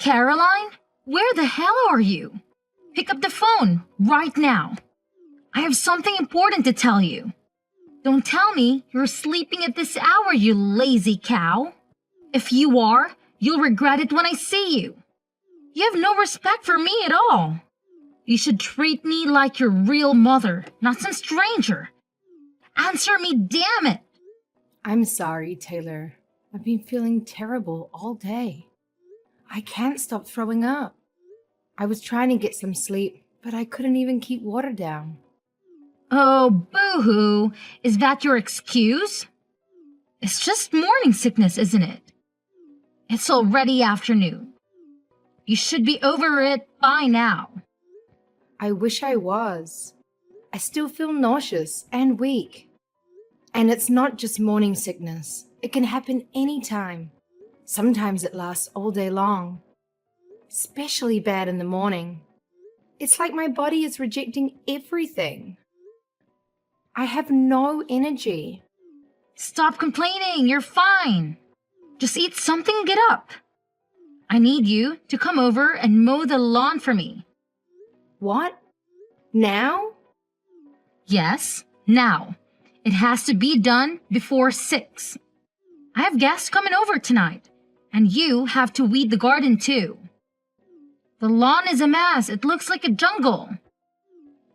Caroline? Where the hell are you? Pick up the phone right now. I have something important to tell you. Don't tell me you're sleeping at this hour, you lazy cow. If you are, you'll regret it when I see you. You have no respect for me at all. You should treat me like your real mother, not some stranger. Answer me, damn it! I'm sorry, Taylor. I've been feeling terrible all day. I can't stop throwing up. I was trying to get some sleep, but I couldn't even keep water down. Oh, boo-hoo. Is that your excuse? It's just morning sickness, isn't it? It's already afternoon. You should be over it by now. I wish I was. I still feel nauseous and weak. And it's not just morning sickness. It can happen anytime. Sometimes it lasts all day long. Especially bad in the morning. It's like my body is rejecting everything. I have no energy. Stop complaining. You're fine. Just eat something and get up. I need you to come over and mow the lawn for me. What? Now? Yes, now. It has to be done before 6. I have guests coming over tonight, and you have to weed the garden too. The lawn is a mess. It looks like a jungle.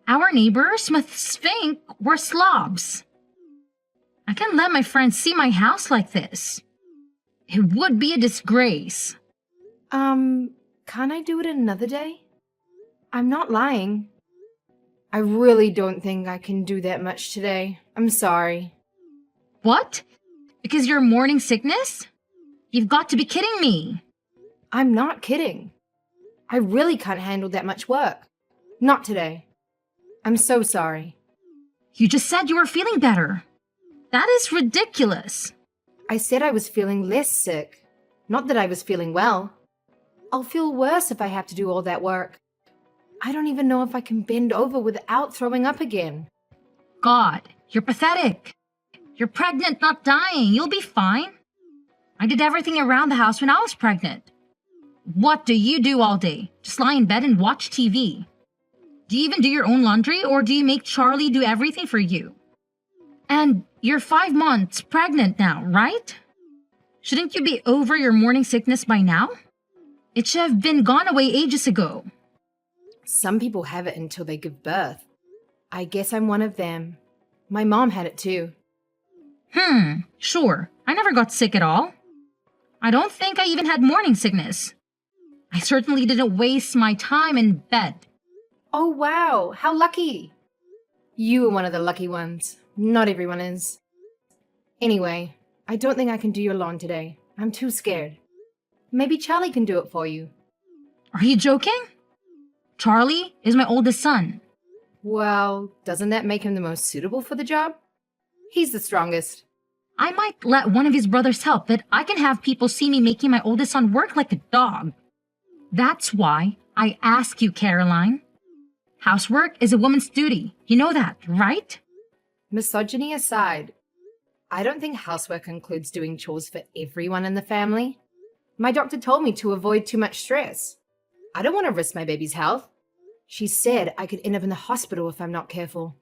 Our neighbors must think we're slobs. I can't let my friends see my house like this. It would be a disgrace. Can't I do it another day? I'm not lying. I really don't think I can do that much today. I'm sorry. What? Because you're morning sickness? You've got to be kidding me. I'm not kidding. I really can't handle that much work. Not today. I'm so sorry. You just said you were feeling better. That is ridiculous. I said I was feeling less sick, not that I was feeling well. I'll feel worse if I have to do all that work. I don't even know if I can bend over without throwing up again. God, you're pathetic. You're pregnant, not dying. You'll be fine. I did everything around the house when I was pregnant. What do you do all day? Just lie in bed and watch TV. Do you even do your own laundry, or do you make Charlie do everything for you? And you're 5 months pregnant now, right? Shouldn't you be over your morning sickness by now? It should have been gone away ages ago. Some people have it until they give birth. I guess I'm one of them. My mom had it too. Sure. I never got sick at all. I don't think I even had morning sickness. I certainly didn't waste my time in bed. Oh wow, how lucky! You were one of the lucky ones. Not everyone is. Anyway, I don't think I can do your lawn today. I'm too scared. Maybe Charlie can do it for you. Are you joking? Charlie is my oldest son. Well, doesn't that make him the most suitable for the job? He's the strongest. I might let one of his brothers help, but I can have people see me making my oldest son work like a dog. That's why I ask you, Caroline. Housework is a woman's duty. You know that, right? Misogyny aside, I don't think housework includes doing chores for everyone in the family. My doctor told me to avoid too much stress. I don't want to risk my baby's health. She said I could end up in the hospital if I'm not careful.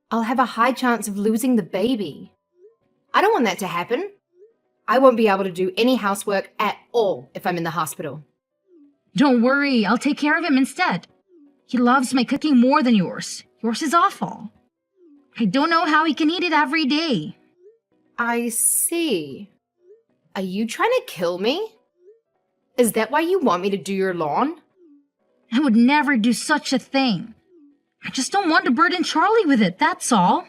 I'll have a high chance of losing the baby. I don't want that to happen. I won't be able to do any housework at all if I'm in the hospital. Don't worry, I'll take care of him instead. He loves my cooking more than yours. Yours is awful. I don't know how he can eat it every day. I see. Are you trying to kill me? Is that why you want me to do your lawn? I would never do such a thing. I just don't want to burden Charlie with it, that's all.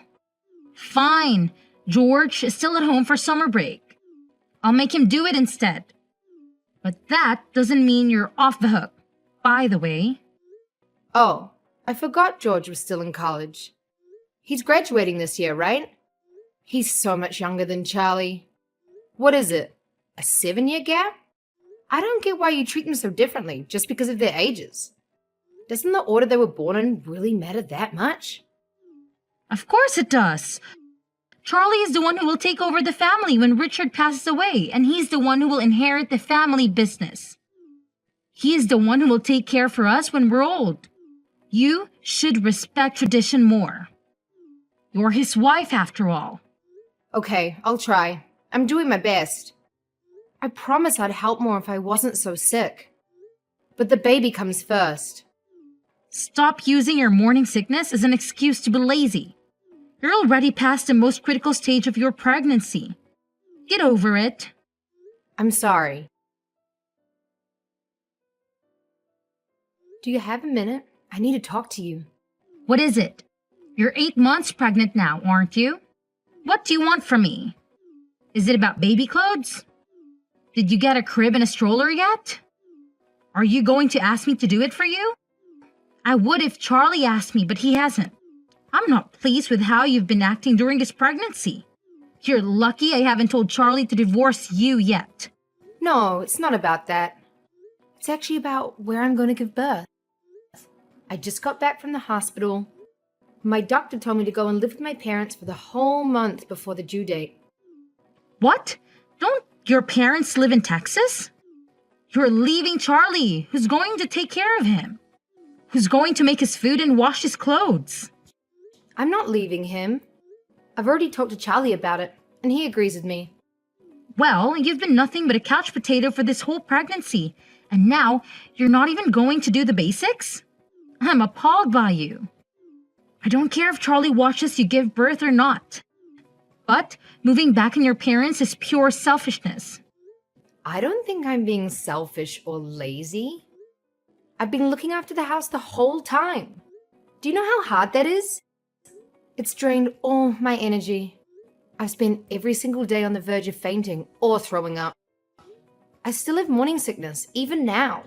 Fine, George is still at home for summer break. I'll make him do it instead. But that doesn't mean you're off the hook, by the way. Oh, I forgot George was still in college. He's graduating this year, right? He's so much younger than Charlie. What is it? A 7-year gap? I don't get why you treat them so differently just because of their ages. Doesn't the order they were born in really matter that much? Of course it does. Charlie is the one who will take over the family when Richard passes away, and he's the one who will inherit the family business. He is the one who will take care for us when we're old. You should respect tradition more. You're his wife, after all. Okay, I'll try. I'm doing my best. I promise I'd help more if I wasn't so sick. But the baby comes first. Stop using your morning sickness as an excuse to be lazy. You're already past the most critical stage of your pregnancy. Get over it. I'm sorry. Do you have a minute? I need to talk to you. What is it? You're 8 months pregnant now, aren't you? What do you want from me? Is it about baby clothes? Did you get a crib and a stroller yet? Are you going to ask me to do it for you? I would if Charlie asked me, but he hasn't. I'm not pleased with how you've been acting during this pregnancy. You're lucky I haven't told Charlie to divorce you yet. No, it's not about that. It's actually about where I'm going to give birth. I just got back from the hospital. My doctor told me to go and live with my parents for the whole month before the due date. What? Don't your parents live in Texas? You're leaving Charlie, who's going to take care of him, who's going to make his food and wash his clothes. I'm not leaving him. I've already talked to Charlie about it, and he agrees with me. Well, you've been nothing but a couch potato for this whole pregnancy, and now you're not even going to do the basics? I'm appalled by you. I don't care if Charlie watches you give birth or not. But moving back on your parents is pure selfishness. I don't think I'm being selfish or lazy. I've been looking after the house the whole time. Do you know how hard that is? It's drained all my energy. I've spent every single day on the verge of fainting or throwing up. I still have morning sickness, even now.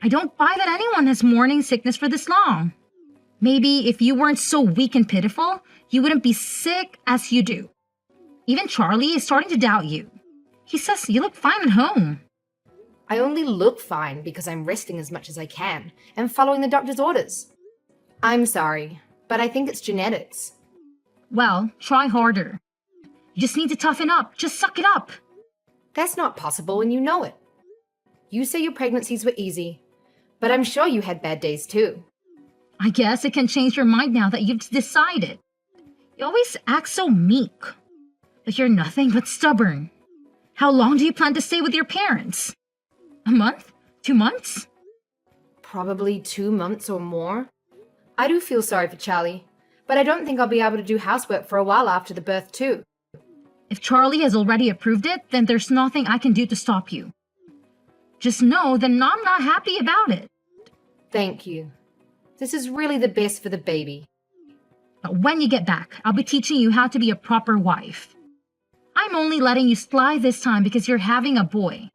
I don't buy that anyone has morning sickness for this long. Maybe if you weren't so weak and pitiful, you wouldn't be sick as you do. Even Charlie is starting to doubt you. He says you look fine at home. I only look fine because I'm resting as much as I can and following the doctor's orders. I'm sorry, but I think it's genetics. Well, try harder. You just need to toughen up. Just suck it up. That's not possible and you know it. You say your pregnancies were easy, but I'm sure you had bad days too. I guess it can change your mind now that you've decided. You always act so meek. But you're nothing but stubborn. How long do you plan to stay with your parents? A month? 2 months? Probably 2 months or more. I do feel sorry for Charlie, but I don't think I'll be able to do housework for a while after the birth too. If Charlie has already approved it, then there's nothing I can do to stop you. Just know that I'm not happy about it. Thank you. This is really the best for the baby. But when you get back, I'll be teaching you how to be a proper wife. I'm only letting you slide this time because you're having a boy.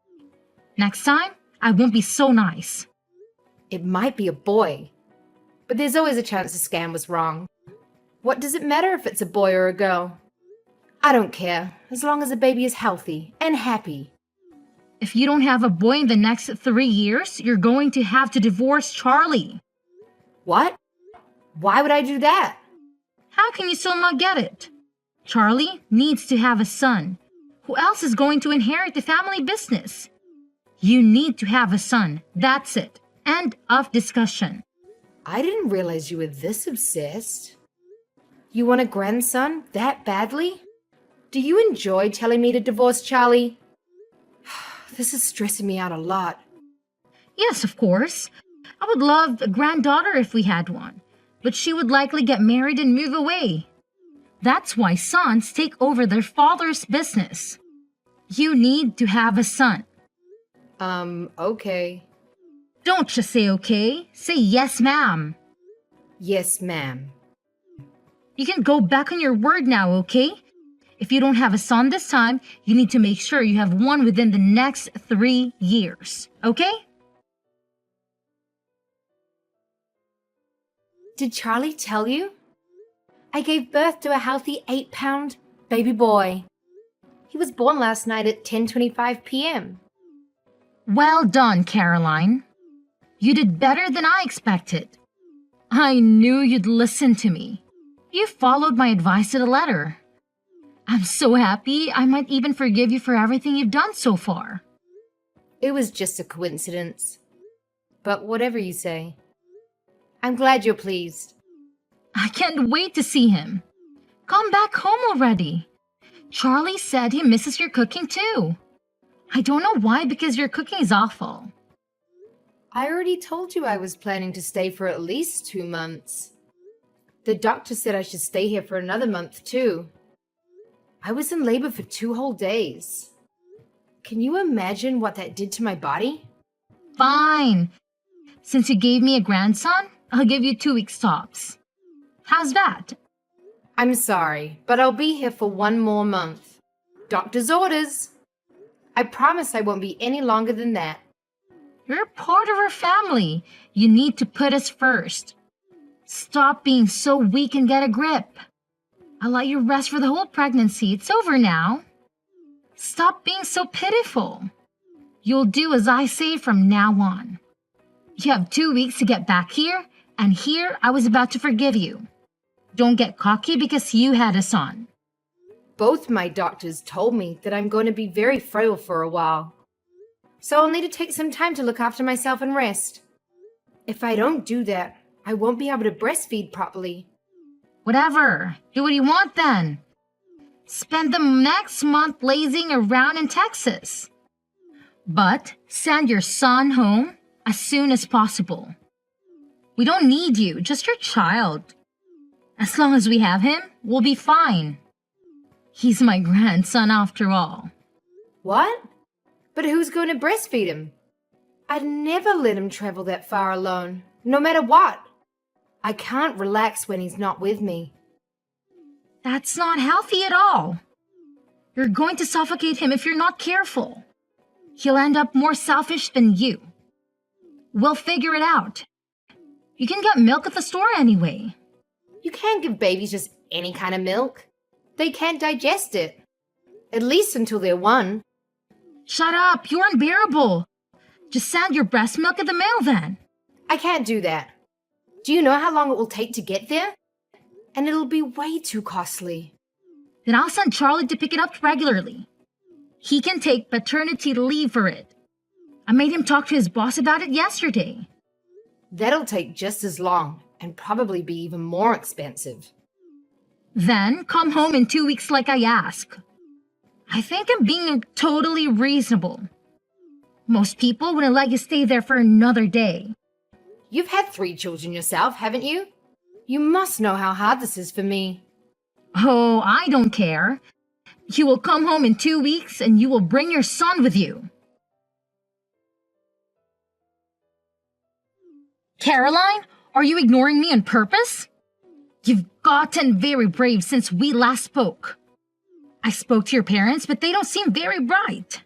Next time, I won't be so nice. It might be a boy, but there's always a chance the scan was wrong. What does it matter if it's a boy or a girl? I don't care, as long as the baby is healthy and happy. If you don't have a boy in the next 3 years, you're going to have to divorce Charlie. What? Why would I do that? How can you still not get it? Charlie needs to have a son. Who else is going to inherit the family business? You need to have a son. That's it. End of discussion. I didn't realize you were this obsessed. You want a grandson that badly? Do you enjoy telling me to divorce Charlie? This is stressing me out a lot. Yes, of course. I would love a granddaughter if we had one, but she would likely get married and move away. That's why sons take over their father's business. You need to have a son. Okay. Don't just say okay. Say yes, ma'am. Yes, ma'am. You can go back on your word now, okay? If you don't have a son this time, you need to make sure you have one within the next 3 years, okay? Did Charlie tell you? I gave birth to a healthy 8-pound baby boy. He was born last night at 10:25 p.m. Well done, Caroline. You did better than I expected. I knew you'd listen to me. You followed my advice to the letter. I'm so happy I might even forgive you for everything you've done so far. It was just a coincidence. but whatever you say. I'm glad you're pleased. I can't wait to see him. Come back home already. Charlie said he misses your cooking too. I don't know why, because your cooking is awful. I already told you I was planning to stay for at least 2 months. The doctor said I should stay here for another month too. I was in labor for 2 whole days. Can you imagine what that did to my body? Fine. Since you gave me a grandson, I'll give you 2 weeks tops. How's that? I'm sorry, but I'll be here for 1 more month. Doctor's orders. I promise I won't be any longer than that. You're part of our family. You need to put us first. Stop being so weak and get a grip. I'll let you rest for the whole pregnancy. It's over now. Stop being so pitiful. You'll do as I say from now on. You have 2 weeks to get back here, and here I was about to forgive you. Don't get cocky because you had a son. Both my doctors told me that I'm going to be very frail for a while. So I'll need to take some time to look after myself and rest. If I don't do that, I won't be able to breastfeed properly. Whatever. Do what you want then. Spend the next month lazing around in Texas. But send your son home as soon as possible. We don't need you, just your child. As long as we have him, we'll be fine. He's my grandson after all. What? But who's going to breastfeed him? I'd never let him travel that far alone, no matter what. I can't relax when he's not with me. That's not healthy at all. You're going to suffocate him if you're not careful. He'll end up more selfish than you. We'll figure it out. You can get milk at the store anyway. You can't give babies just any kind of milk. They can't digest it. At least until they're 1. Shut up, you're unbearable. Just send your breast milk in the mail then. I can't do that. Do you know how long it will take to get there? And it'll be way too costly. Then I'll send Charlie to pick it up regularly. He can take paternity leave for it. I made him talk to his boss about it yesterday. That'll take just as long and probably be even more expensive. Then come home in 2 weeks like I ask. I think I'm being totally reasonable. Most people wouldn't let you stay there for another day. You've had 3 children yourself, haven't you? You must know how hard this is for me. Oh, I don't care. You will come home in 2 weeks and you will bring your son with you. Caroline, are you ignoring me on purpose? You've gotten very brave since we last spoke. I spoke to your parents, but they don't seem very bright.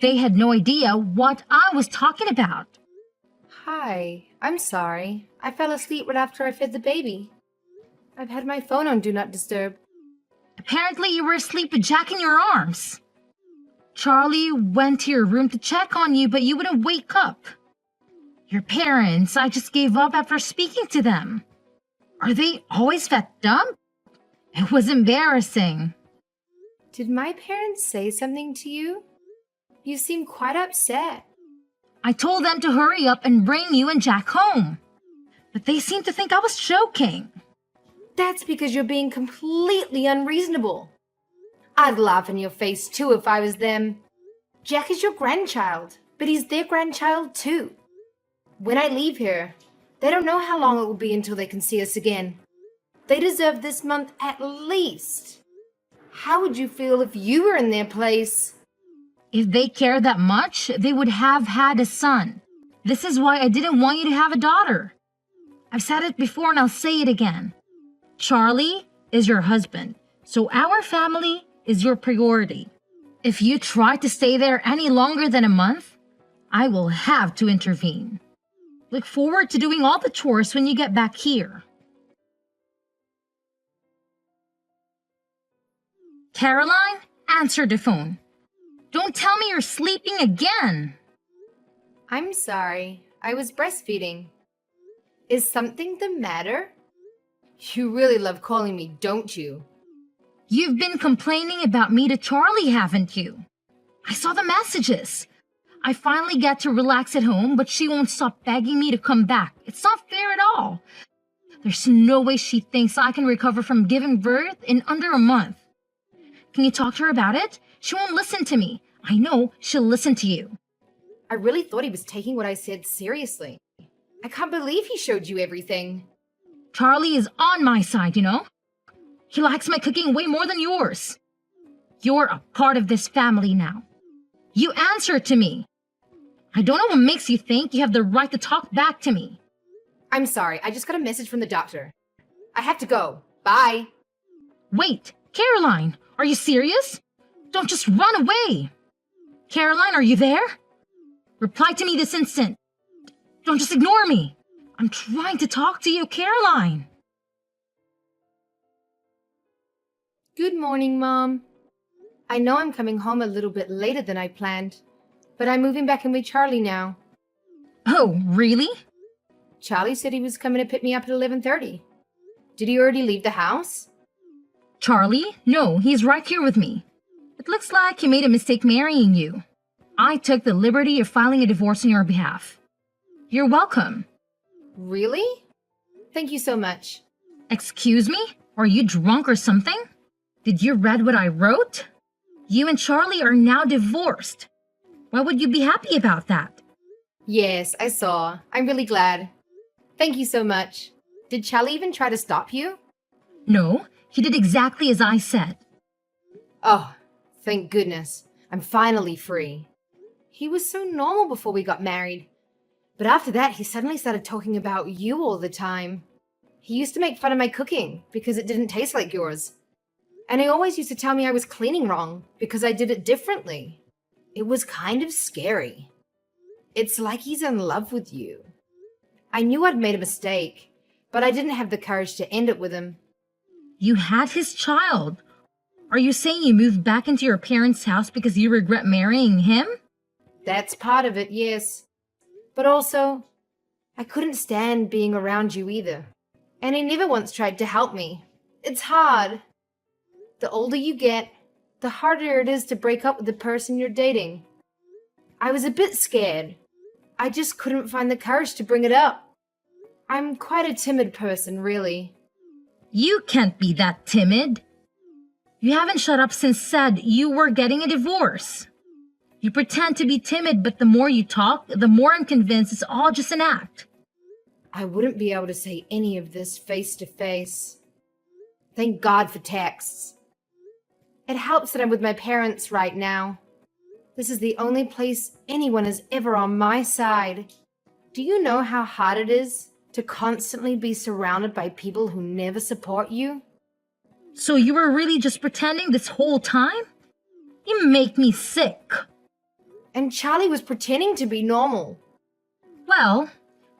They had no idea what I was talking about. Hi, I'm sorry. I fell asleep right after I fed the baby. I've had my phone on Do Not Disturb. Apparently you were asleep with Jack in your arms. Charlie went to your room to check on you, but you wouldn't wake up. Your parents, I just gave up after speaking to them. Are they always fed up? It was embarrassing. Did my parents say something to you? You seem quite upset. I told them to hurry up and bring you and Jack home. But they seemed to think I was joking. That's because you're being completely unreasonable. I'd laugh in your face too if I was them. Jack is your grandchild, but he's their grandchild too. When I leave here, they don't know how long it will be until they can see us again. They deserve this month at least. How would you feel if you were in their place? If they cared that much, they would have had a son. This is why I didn't want you to have a daughter. I've said it before and I'll say it again. Charlie is your husband, so our family is your priority. If you try to stay there any longer than a month, I will have to intervene. Look forward to doing all the chores when you get back here. Caroline, answer the phone. Don't tell me you're sleeping again. I'm sorry. I was breastfeeding. Is something the matter? You really love calling me, don't you? You've been complaining about me to Charlie, haven't you? I saw the messages. I finally get to relax at home, but she won't stop begging me to come back. It's not fair at all. There's no way she thinks I can recover from giving birth in under a month. Can you talk to her about it? She won't listen to me. I know she'll listen to you. I really thought he was taking what I said seriously. I can't believe he showed you everything. Charlie is on my side, you know? He likes my cooking way more than yours. You're a part of this family now. You answer to me. I don't know what makes you think you have the right to talk back to me. I'm sorry, I just got a message from the doctor. I have to go. Bye. Wait, Caroline, are you serious? Don't just run away. Caroline, are you there? Reply to me this instant. Don't just ignore me. I'm trying to talk to you, Caroline. Good morning, Mom. I know I'm coming home a little bit later than I planned, but I'm moving back in with Charlie now. Oh, really? Charlie said he was coming to pick me up at 11:30. Did he already leave the house? Charlie? No, he's right here with me. It looks like he made a mistake marrying you. I took the liberty of filing a divorce on your behalf. You're welcome. Really? Thank you so much. Excuse me? Are you drunk or something? Did you read what I wrote? You and Charlie are now divorced. Why would you be happy about that? Yes, I saw. I'm really glad. Thank you so much. Did Charlie even try to stop you? No, he did exactly as I said. Oh, thank goodness. I'm finally free. He was so normal before we got married. But after that, he suddenly started talking about you all the time. He used to make fun of my cooking because it didn't taste like yours. And he always used to tell me I was cleaning wrong because I did it differently. It was kind of scary. It's like he's in love with you. I knew I'd made a mistake, but I didn't have the courage to end it with him. You had his child. Are you saying you moved back into your parents' house because you regret marrying him? That's part of it, yes. But also, I couldn't stand being around you either. And he never once tried to help me. It's hard. The older you get, the harder it is to break up with the person you're dating. I was a bit scared. I just couldn't find the courage to bring it up. I'm quite a timid person, really. You can't be that timid. You haven't shut up since said you were getting a divorce. You pretend to be timid, but the more you talk, the more I'm convinced it's all just an act. I wouldn't be able to say any of this face to face. Thank God for texts. It helps that I'm with my parents right now. This is the only place anyone is ever on my side. Do you know how hard it is to constantly be surrounded by people who never support you? So you were really just pretending this whole time? You make me sick. And Charlie was pretending to be normal. Well,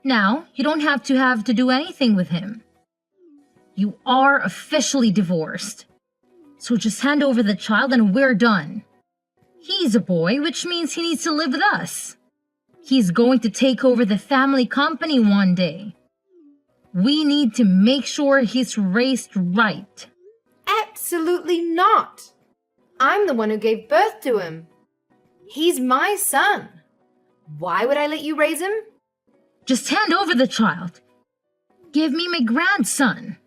now you don't have to do anything with him. You are officially divorced. So just hand over the child and we're done. He's a boy, which means he needs to live with us. He's going to take over the family company one day. We need to make sure he's raised right. Absolutely not. I'm the one who gave birth to him. He's my son. Why would I let you raise him? Just hand over the child. Give me my grandson.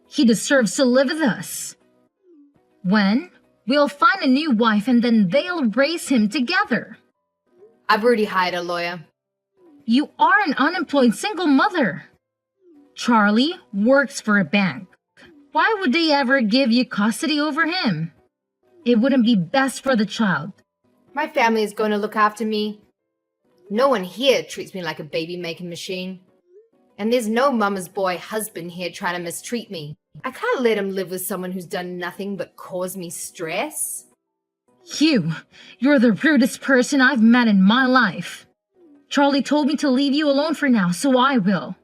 He deserves to live with us. When? We'll find a new wife and then they'll raise him together. I've already hired a lawyer. You are an unemployed single mother. Charlie works for a bank. Why would they ever give you custody over him? It wouldn't be best for the child. My family is going to look after me. No one here treats me like a baby-making machine. And there's no mama's boy husband here trying to mistreat me. I can't let him live with someone who's done nothing but cause me stress. You're the rudest person I've met in my life. Charlie told me to leave you alone for now, so I will.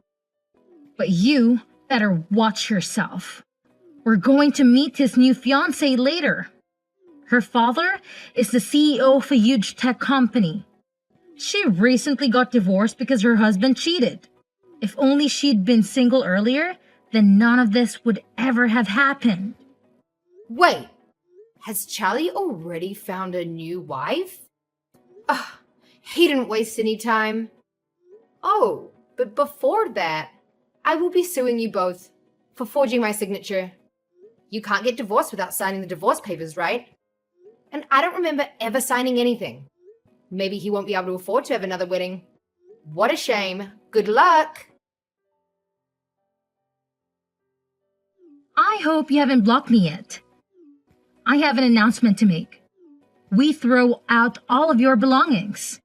But you better watch yourself. We're going to meet his new fiancée later. Her father is the CEO of a huge tech company. She recently got divorced because her husband cheated. If only she'd been single earlier, then none of this would ever have happened. Wait, has Charlie already found a new wife? Ugh, He didn't waste any time. Oh, but before that, I will be suing you both for forging my signature. You can't get divorced without signing the divorce papers, right? And I don't remember ever signing anything. Maybe he won't be able to afford to have another wedding. What a shame. Good luck. I hope you haven't blocked me yet. I have an announcement to make. We throw out all of your belongings.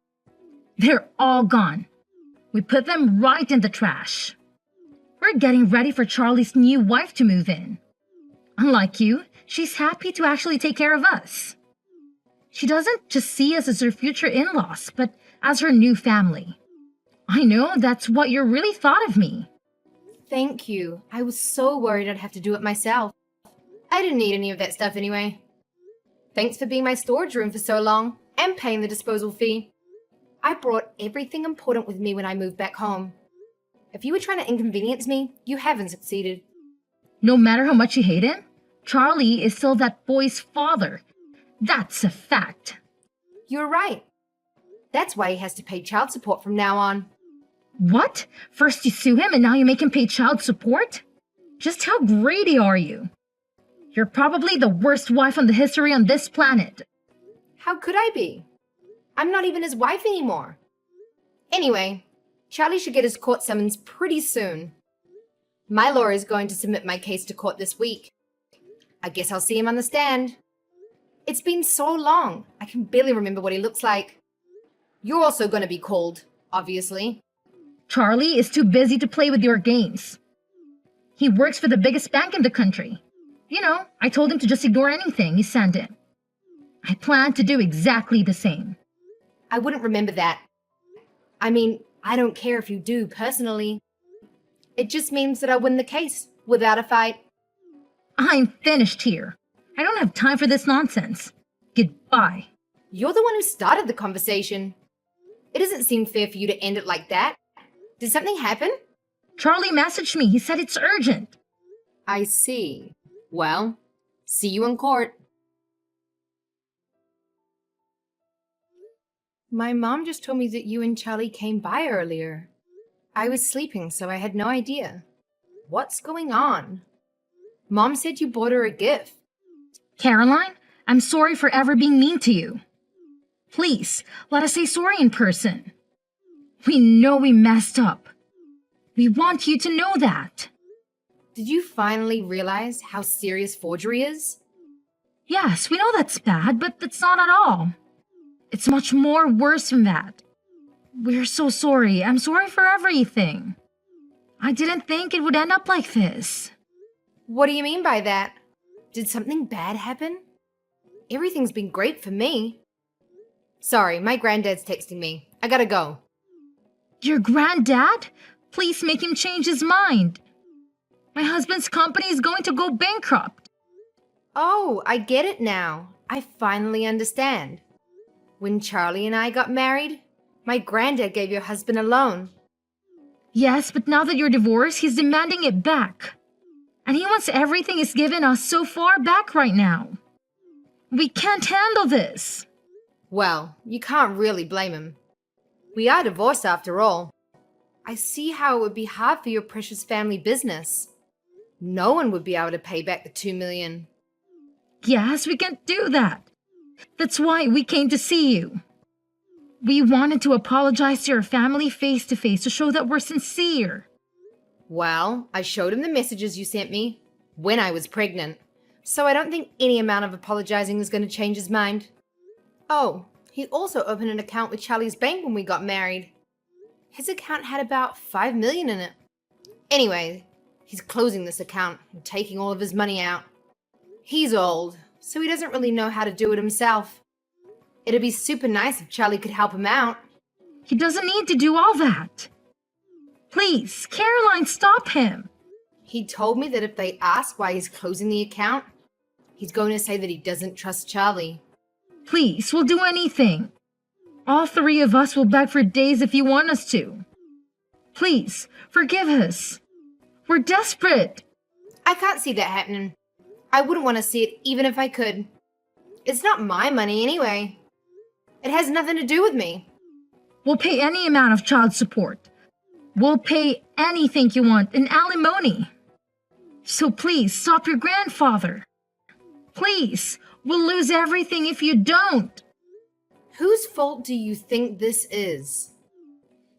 They're all gone. We put them right in the trash. We're getting ready for Charlie's new wife to move in. Unlike you, she's happy to actually take care of us. She doesn't just see us as her future in-laws, but as her new family. I know that's what you really thought of me. Thank you. I was so worried I'd have to do it myself. I didn't need any of that stuff anyway. Thanks for being my storage room for so long and paying the disposal fee. I brought everything important with me when I moved back home. If you were trying to inconvenience me, you haven't succeeded. No matter how much you hate him, Charlie is still that boy's father. That's a fact. You're right. That's why he has to pay child support from now on. What? First you sue him and now you make him pay child support? Just how greedy are you? You're probably the worst wife on the history on this planet. How could I be? I'm not even his wife anymore. Anyway, Charlie should get his court summons pretty soon. My lawyer is going to submit my case to court this week. I guess I'll see him on the stand. It's been so long, I can barely remember what he looks like. You're also going to be called, obviously. Charlie is too busy to play with your games. He works for the biggest bank in the country. You know, I told him to just ignore anything you send him. I plan to do exactly the same. I wouldn't remember that. I mean, I don't care if you do, personally. It just means that I win the case, without a fight. I'm finished here. I don't have time for this nonsense. Goodbye. You're the one who started the conversation. It doesn't seem fair for you to end it like that. Did something happen? Charlie messaged me. He said it's urgent. I see. Well, see you in court. My mom just told me that you and Charlie came by earlier. I was sleeping, so I had no idea. What's going on? Mom said you bought her a gift. Caroline, I'm sorry for ever being mean to you. Please, let us say sorry in person. We know we messed up. We want you to know that. Did you finally realize how serious forgery is? Yes, we know that's bad, but that's not at all. It's much more worse than that. We're so sorry. I'm sorry for everything. I didn't think it would end up like this. What do you mean by that? Did something bad happen? Everything's been great for me. Sorry, my granddad's texting me. I gotta go. Your granddad? Please make him change his mind. My husband's company is going to go bankrupt. Oh, I get it now. I finally understand. When Charlie and I got married, my granddad gave your husband a loan. Yes, but now that you're divorced, he's demanding it back. And he wants everything he's given us so far back right now. We can't handle this. Well, you can't really blame him. We are divorced after all. I see how it would be hard for your precious family business. No one would be able to pay back the $2 million. Yes, we can't do that. That's why we came to see you. We wanted to apologize to your family face to face to show that we're sincere. Well, I showed him the messages you sent me when I was pregnant, so I don't think any amount of apologizing is going to change his mind. Oh, he also opened an account with Charlie's bank when we got married. His account had about $5 million in it. Anyway, he's closing this account and taking all of his money out. He's old, so he doesn't really know how to do it himself. It'd be super nice if Charlie could help him out. He doesn't need to do all that. Please, Caroline, stop him. He told me that if they ask why he's closing the account, he's going to say that he doesn't trust Charlie. Please, we'll do anything. All three of us will beg for days if you want us to. Please, forgive us. We're desperate. I can't see that happening. I wouldn't want to see it even if I could. It's not my money anyway. It has nothing to do with me. We'll pay any amount of child support. We'll pay anything you want in alimony. So please, stop your grandfather. Please, we'll lose everything if you don't. Whose fault do you think this is?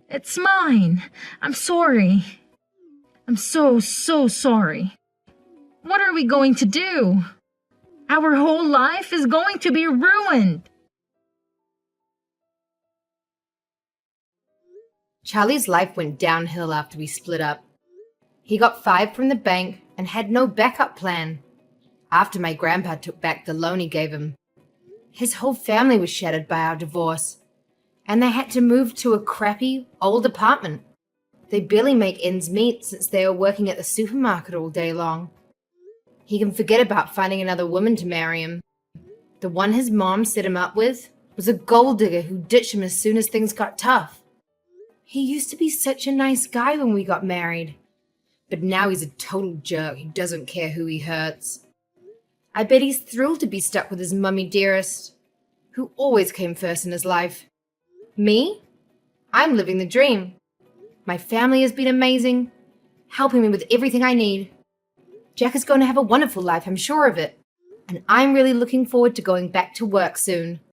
It's mine. I'm sorry. I'm so sorry. What are we going to do? Our whole life is going to be ruined. Charlie's life went downhill after we split up. He got fired from the bank and had no backup plan. After my grandpa took back the loan he gave him, his whole family was shattered by our divorce, and they had to move to a crappy, old apartment. They barely make ends meet since they are working at the supermarket all day long. He can forget about finding another woman to marry him. The one his mom set him up with was a gold digger who ditched him as soon as things got tough. He used to be such a nice guy when we got married, but now he's a total jerk who doesn't care who he hurts. I bet he's thrilled to be stuck with his mummy dearest, who always came first in his life. Me? I'm living the dream. My family has been amazing, helping me with everything I need. Jack is going to have a wonderful life, I'm sure of it. And I'm really looking forward to going back to work soon.